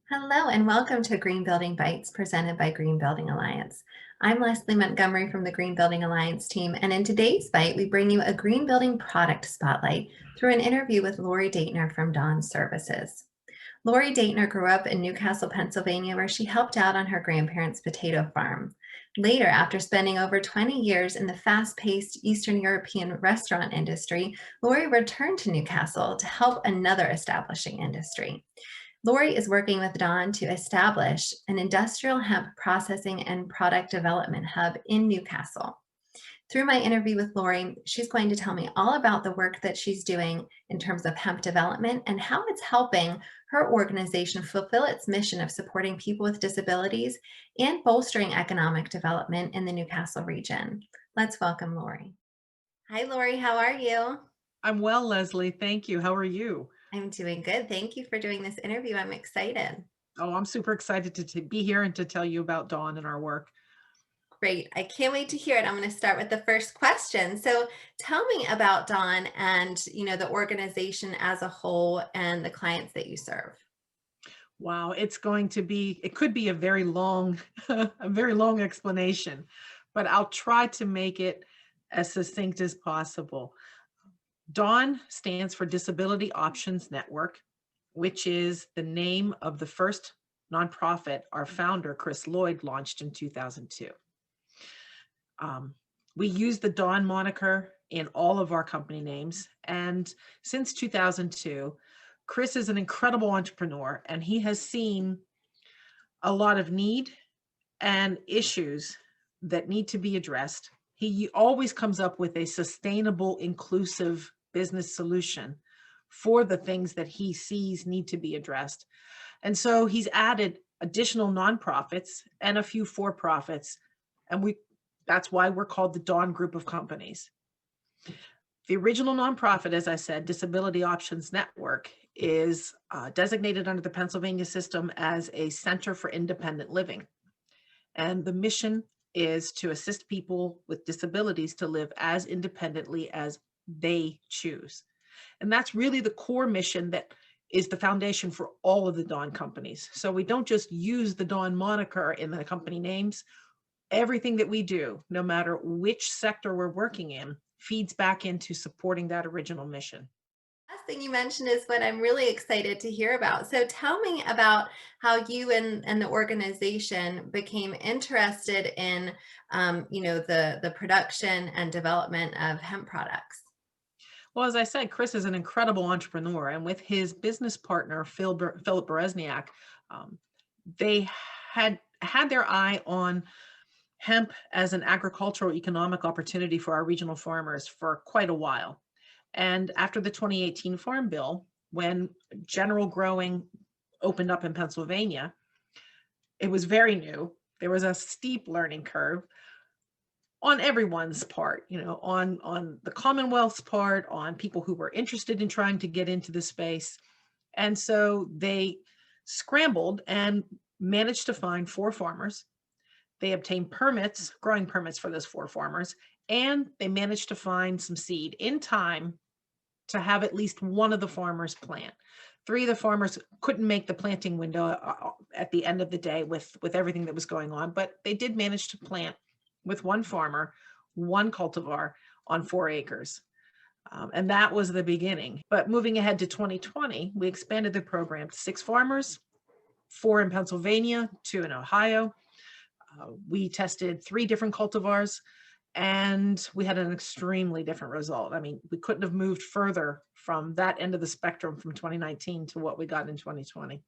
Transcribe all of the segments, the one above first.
Hello and welcome to Green Building Bites presented by Green Building Alliance. I'm Leslie Montgomery from the Green Building Alliance team, and in today's bite, we bring you a green building product spotlight through an interview with Lori Daytner from Dawn Services. Lori Daytner grew up in Newcastle, Pennsylvania, where she helped out on her grandparents' potato farm. Later, after spending over 20 years in the fast-paced Eastern European restaurant industry, Lori returned to Newcastle to help another establishing industry. Lori is working with Dawn to establish an industrial hemp processing and product development hub in Newcastle. Through my interview with Lori, she's going to tell me all about the work that she's doing in terms of hemp development and how it's helping her organization fulfill its mission of supporting people with disabilities and bolstering economic development in the Newcastle region. Let's welcome Lori. Hi, Lori. How are you? I'm well, Leslie. Thank you. How are you? I'm doing good. Thank you for doing this interview. I'm excited. Oh, I'm super excited to be here and to tell you about Dawn and our work. Great. I can't wait to hear it. I'm going to start with the first question. So tell me about Dawn and, the organization as a whole and the clients that you serve. Wow, it could be a very long, a very long explanation, but I'll try to make it as succinct as possible. Dawn stands for Disability Options Network, which is the name of the first nonprofit our founder, Chris Lloyd, launched in 2002. We use the Dawn moniker in all of our company names. And since 2002, Chris is an incredible entrepreneur, and he has seen a lot of need and issues that need to be addressed. He always comes up with a sustainable, inclusive business solution for the things that he sees need to be addressed. And so he's added additional nonprofits and a few for-profits, and that's why we're called the Dawn Group of Companies. The original nonprofit, as I said, Disability Options Network, is designated under the Pennsylvania system as a center for independent living. And the mission is to assist people with disabilities to live as independently as they choose. And that's really the core mission that is the foundation for all of the Dawn companies. So we don't just use the Dawn moniker in the company names. Everything that we do, no matter which sector we're working in, feeds back into supporting that original mission. Last thing you mentioned is what I'm really excited to hear about. So tell me about how you and the organization became interested in, the production and development of hemp products. Well, as I said, Chris is an incredible entrepreneur, and with his business partner, Philip Berezniak, they had their eye on hemp as an agricultural economic opportunity for our regional farmers for quite a while. And after the 2018 Farm Bill, when general growing opened up in Pennsylvania, it was very new. There was a steep learning curve on everyone's part, on the Commonwealth's part, on people who were interested in trying to get into the space. And so they scrambled and managed to find 4 farmers. They obtained permits, growing permits for those 4 farmers, and they managed to find some seed in time to have at least one of the farmers plant. 3 of the farmers couldn't make the planting window at the end of the day with everything that was going on, but they did manage to plant with 1 farmer, 1 cultivar on 4 acres. And that was the beginning. But moving ahead to 2020, we expanded the program to 6 farmers, 4 in Pennsylvania, 2 in Ohio. We tested 3 different cultivars, and we had an extremely different result. I mean, we couldn't have moved further from that end of the spectrum from 2019 to what we got in 2020.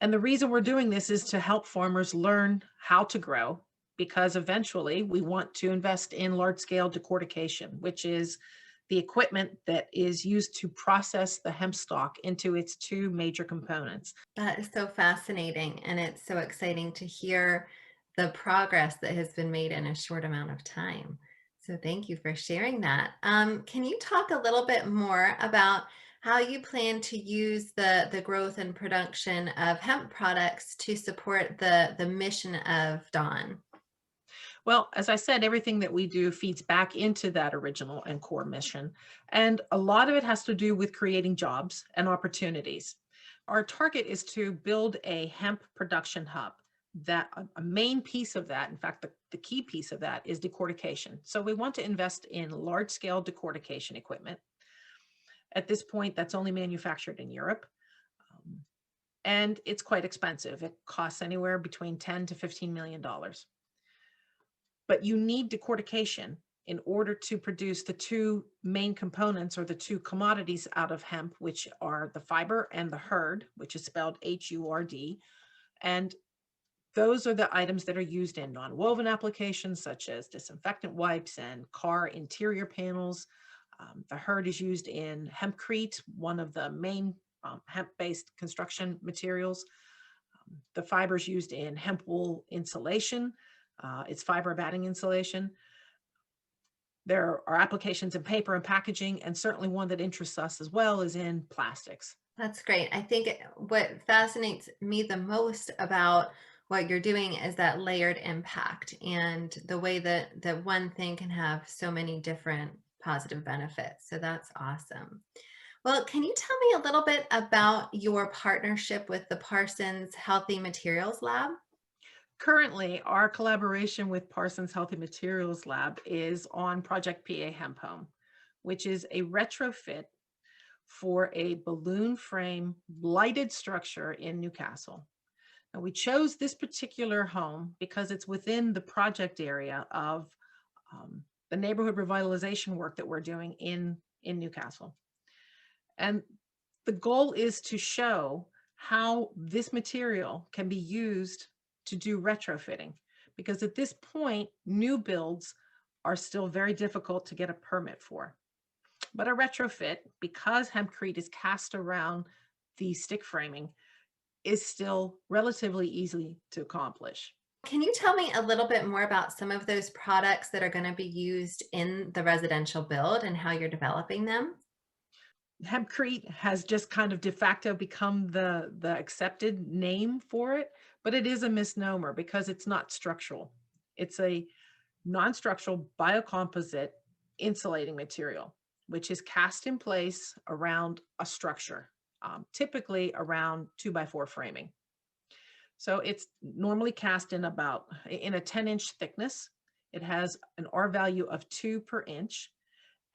And the reason we're doing this is to help farmers learn how to grow, because eventually we want to invest in large-scale decortication, which is the equipment that is used to process the hemp stalk into its 2 major components. That is so fascinating, and it's so exciting to hear the progress that has been made in a short amount of time. So thank you for sharing that. Can you talk a little bit more about how you plan to use the growth and production of hemp products to support the mission of Dawn? Well, as I said, everything that we do feeds back into that original and core mission. And a lot of it has to do with creating jobs and opportunities. our target is to build a hemp production hub. That a main piece of that, in fact, the key piece of that is decortication. So we want to invest in large scale decortication equipment. At this point, that's only manufactured in Europe. And it's quite expensive. It costs anywhere between 10 to $15 million. But you need decortication in order to produce the two main components or the two commodities out of hemp, which are the fiber and the hurd, which is spelled H-U-R-D. And those are the items that are used in non-woven applications such as disinfectant wipes and car interior panels. The hurd is used in Hempcrete, one of the main hemp-based construction materials. The fiber is used in hemp wool insulation. It's fiber batting insulation. There are applications in paper and packaging, and certainly one that interests us as well is in plastics. That's great. I think what fascinates me the most about what you're doing is that layered impact and the way that one thing can have so many different positive benefits. So that's awesome. Well, can you tell me a little bit about your partnership with the Parsons Healthy Materials Lab? Currently, our collaboration with Parsons Healthy Materials Lab is on Project PA Hemp Home, which is a retrofit for a balloon frame lighted structure in Newcastle. Now, we chose this particular home because it's within the project area of the neighborhood revitalization work that we're doing in Newcastle. And the goal is to show how this material can be used to do retrofitting, because at this point, new builds are still very difficult to get a permit for. But a retrofit, because hempcrete is cast around the stick framing, is still relatively easy to accomplish. Can you tell me a little bit more about some of those products that are going to be used in the residential build and how you're developing them? Hempcrete has just kind of de facto become the accepted name for it, but it is a misnomer because it's not structural. It's a non-structural biocomposite insulating material, which is cast in place around a structure, typically around 2x4 framing. So it's normally cast in a 10-inch thickness. It has an R value of 2 per inch,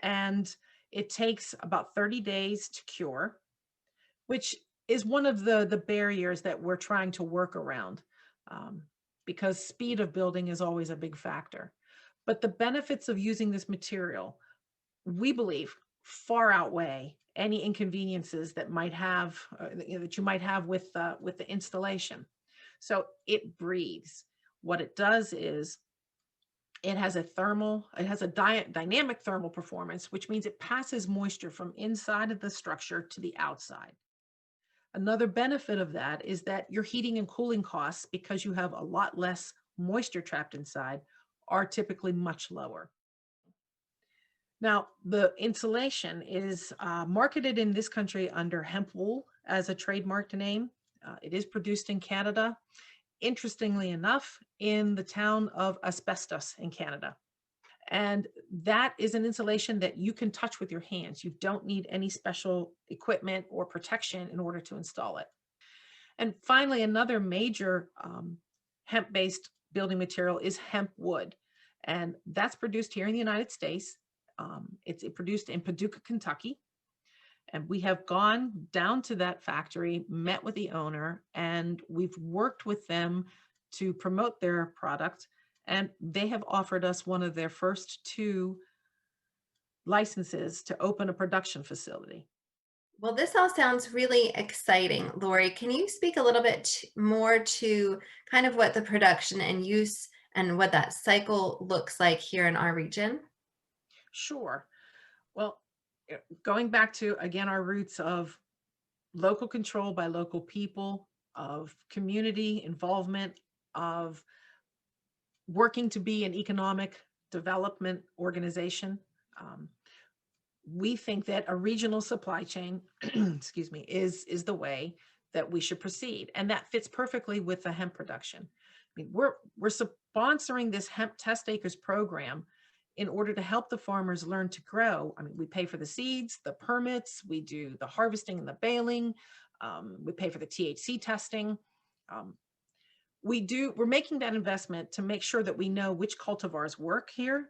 and it takes about 30 days to cure, which is one of the barriers that we're trying to work around, because speed of building is always a big factor. But the benefits of using this material, we believe, far outweigh any inconveniences that that you might have with the installation. So it breathes. What it does is it has a dynamic thermal performance, which means it passes moisture from inside of the structure to the outside. Another benefit of that is that your heating and cooling costs, because you have a lot less moisture trapped inside, are typically much lower. Now, the insulation is marketed in this country under hemp wool as a trademarked name. It is produced in Canada. Interestingly enough, in the town of Asbestos in Canada. And that is an insulation that you can touch with your hands. You don't need any special equipment or protection in order to install it. And finally, another major hemp-based building material is hemp wood. And that's produced here in the United States. It's produced in Paducah, Kentucky. And we have gone down to that factory, met with the owner, and we've worked with them to promote their product. And they have offered us one of their first 2 licenses to open a production facility. Well, this all sounds really exciting, Lori. Can you speak a little bit more to kind of what the production and use and what that cycle looks like here in our region? Sure. Well, going back to, again, our roots of local control by local people, of community involvement, of working to be an economic development organization. We think that a regional supply chain, excuse me, is the way that we should proceed. And that fits perfectly with the hemp production. I mean, we're sponsoring this hemp test acres program in order to help the farmers learn to grow. I mean, we pay for the seeds, the permits, we do the harvesting and the baling. We pay for the THC testing. Um, we're making that investment to make sure that we know which cultivars work here,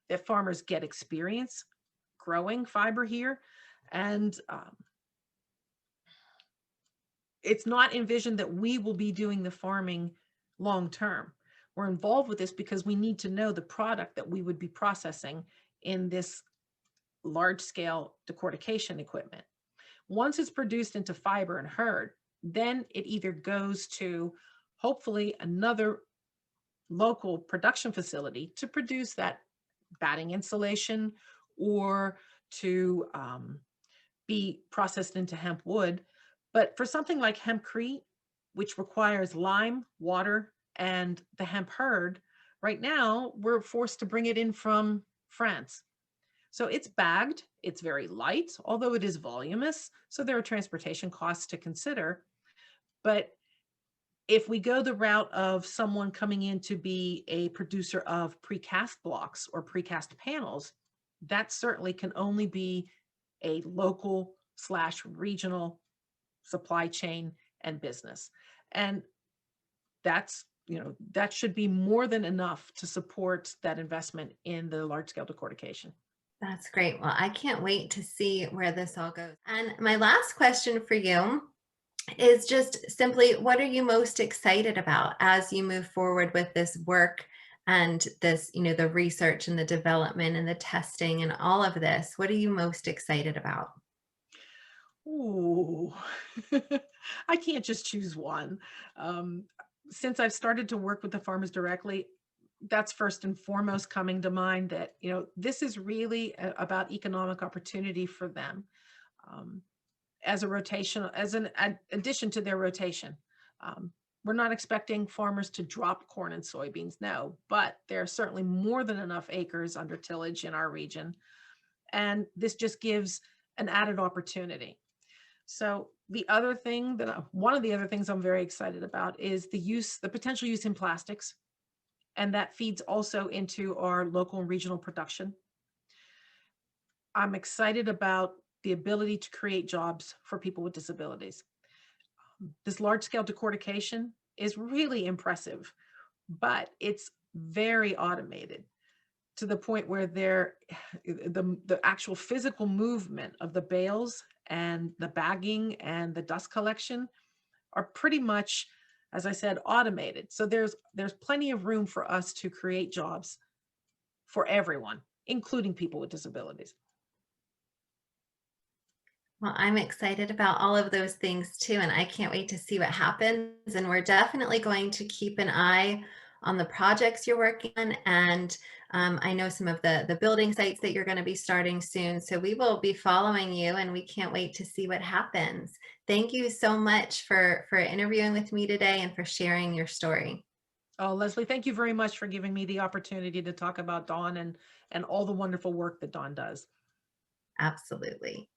that farmers get experience growing fiber here. And it's not envisioned that we will be doing the farming long term. We're involved with this because we need to know the product that we would be processing in this large scale decortication equipment. Once it's produced into fiber and hurd, then it either goes to hopefully another local production facility to produce that batting insulation, or to be processed into hemp wood. But for something like Hempcrete, which requires lime, water, and the hemp hurd, right now we're forced to bring it in from France. So it's bagged, it's very light, although it is voluminous. So there are transportation costs to consider. But if we go the route of someone coming in to be a producer of precast blocks or precast panels, that certainly can only be a local / regional supply chain and business. And that's, that should be more than enough to support that investment in the large scale decortication. That's great. Well, I can't wait to see where this all goes. And my last question for you is just simply, what are you most excited about as you move forward with this work and this, the research and the development and the testing and all of this? What are you most excited about? Ooh, I can't just choose one. Um, since I've started to work with the farmers directly, that's first and foremost coming to mind, that, this is really about economic opportunity for them. As a rotation, as an addition to their rotation. We're not expecting farmers to drop corn and soybeans, no, but there are certainly more than enough acres under tillage in our region. And this just gives an added opportunity. So one of the other things I'm very excited about is the potential use in plastics. And that feeds also into our local and regional production. I'm excited about the ability to create jobs for people with disabilities. This large scale decortication is really impressive, but it's very automated to the point where the actual physical movement of the bales and the bagging and the dust collection are pretty much, as I said, automated. So there's plenty of room for us to create jobs for everyone, including people with disabilities. Well, I'm excited about all of those things too, and I can't wait to see what happens. And we're definitely going to keep an eye on the projects you're working on. And I know some of the building sites that you're going to be starting soon. So we will be following you, and we can't wait to see what happens. Thank you so much for interviewing with me today and for sharing your story. Oh, Leslie, thank you very much for giving me the opportunity to talk about Dawn and all the wonderful work that Dawn does. Absolutely.